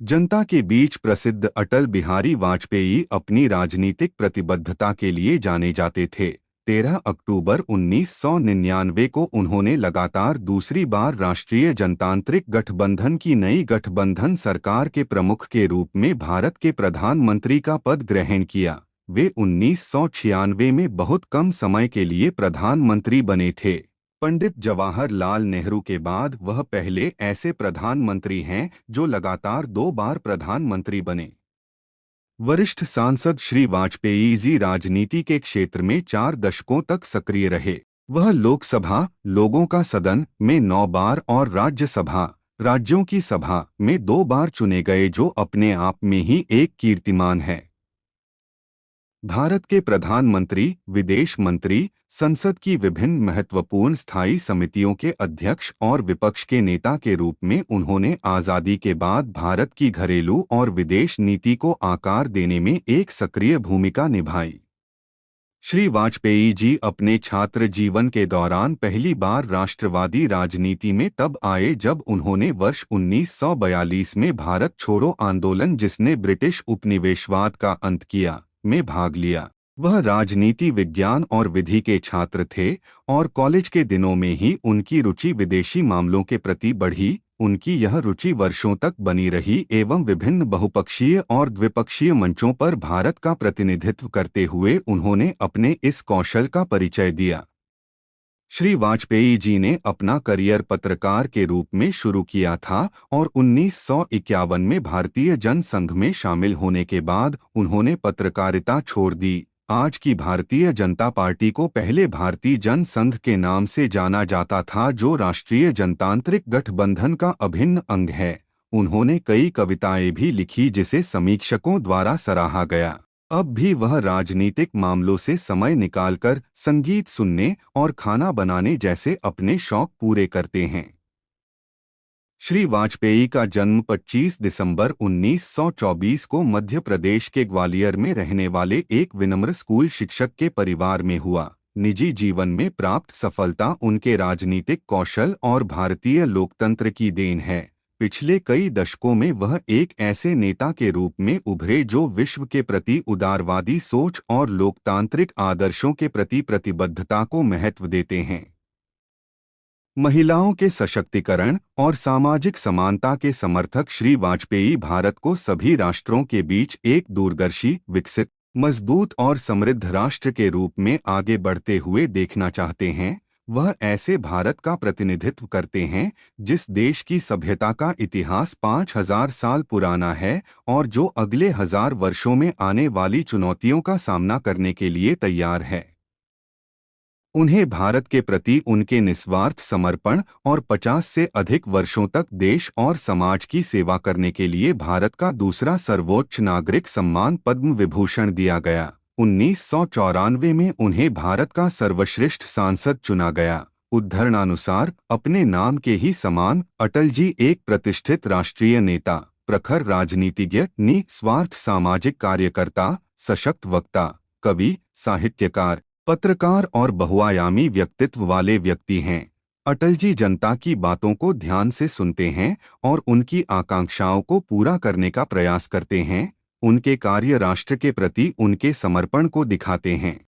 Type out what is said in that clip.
जनता के बीच प्रसिद्ध अटल बिहारी वाजपेयी अपनी राजनीतिक प्रतिबद्धता के लिए जाने जाते थे। 13 अक्टूबर 1999 को उन्होंने लगातार दूसरी बार राष्ट्रीय जनतांत्रिक गठबंधन की नई गठबंधन सरकार के प्रमुख के रूप में भारत के प्रधानमंत्री का पद ग्रहण किया। वे 1996 में बहुत कम समय के लिए प्रधानमंत्री बने थे। पंडित जवाहरलाल नेहरू के बाद वह पहले ऐसे प्रधानमंत्री हैं जो लगातार 2 बार प्रधानमंत्री बने। वरिष्ठ सांसद श्री वाजपेयी जी राजनीति के क्षेत्र में 4 दशकों तक सक्रिय रहे। वह लोकसभा, लोगों का सदन में 9 बार और राज्यसभा, राज्यों की सभा में 2 बार चुने गए, जो अपने आप में ही एक कीर्तिमान है। भारत के प्रधानमंत्री, विदेश मंत्री, संसद की विभिन्न महत्वपूर्ण स्थायी समितियों के अध्यक्ष और विपक्ष के नेता के रूप में उन्होंने आज़ादी के बाद भारत की घरेलू और विदेश नीति को आकार देने में एक सक्रिय भूमिका निभाई। श्री वाजपेयी जी अपने छात्र जीवन के दौरान पहली बार राष्ट्रवादी राजनीति में तब आए जब उन्होंने वर्ष 1942 में भारत छोड़ो आंदोलन, जिसने ब्रिटिश उपनिवेशवाद का अंत किया, में भाग लिया। वह राजनीति विज्ञान और विधि के छात्र थे और कॉलेज के दिनों में ही उनकी रुचि विदेशी मामलों के प्रति बढ़ी। उनकी यह रुचि वर्षों तक बनी रही एवं विभिन्न बहुपक्षीय और द्विपक्षीय मंचों पर भारत का प्रतिनिधित्व करते हुए उन्होंने अपने इस कौशल का परिचय दिया। श्री वाजपेयी जी ने अपना करियर पत्रकार के रूप में शुरू किया था और 1951 में भारतीय जन संघ में शामिल होने के बाद उन्होंने पत्रकारिता छोड़ दी। आज की भारतीय जनता पार्टी को पहले भारतीय जन संघ के नाम से जाना जाता था, जो राष्ट्रीय जनतांत्रिक गठबंधन का अभिन्न अंग है। उन्होंने कई कविताएं भी लिखी जिसे समीक्षकों द्वारा सराहा गया। अब भी वह राजनीतिक मामलों से समय निकालकर संगीत सुनने और खाना बनाने जैसे अपने शौक पूरे करते हैं। श्री वाजपेयी का जन्म 25 दिसंबर 1924 को मध्य प्रदेश के ग्वालियर में रहने वाले एक विनम्र स्कूल शिक्षक के परिवार में हुआ। निजी जीवन में प्राप्त सफलता उनके राजनीतिक कौशल और भारतीय लोकतंत्र की देन है। पिछले कई दशकों में वह एक ऐसे नेता के रूप में उभरे जो विश्व के प्रति उदारवादी सोच और लोकतांत्रिक आदर्शों के प्रति प्रतिबद्धता को महत्व देते हैं। महिलाओं के सशक्तिकरण और सामाजिक समानता के समर्थक श्री वाजपेयी भारत को सभी राष्ट्रों के बीच एक दूरदर्शी, विकसित, मजबूत और समृद्ध राष्ट्र के रूप में आगे बढ़ते हुए देखना चाहते हैं। वह ऐसे भारत का प्रतिनिधित्व करते हैं जिस देश की सभ्यता का इतिहास 5000 साल पुराना है और जो अगले 1000 वर्षों में आने वाली चुनौतियों का सामना करने के लिए तैयार है। उन्हें भारत के प्रति उनके निस्वार्थ समर्पण और 50 से अधिक वर्षों तक देश और समाज की सेवा करने के लिए भारत का दूसरा सर्वोच्च नागरिक सम्मान पद्म विभूषण दिया गया। 1994 में उन्हें भारत का सर्वश्रेष्ठ सांसद चुना गया। उद्धरणानुसार अपने नाम के ही समान अटल जी एक प्रतिष्ठित राष्ट्रीय नेता, प्रखर राजनीतिज्ञ, निस्वार्थ सामाजिक कार्यकर्ता, सशक्त वक्ता, कवि, साहित्यकार, पत्रकार और बहुआयामी व्यक्तित्व वाले व्यक्ति हैं। अटल जी जनता की बातों को ध्यान से सुनते हैं और उनकी आकांक्षाओं को पूरा करने का प्रयास करते हैं। उनके कार्य राष्ट्र के प्रति उनके समर्पण को दिखाते हैं।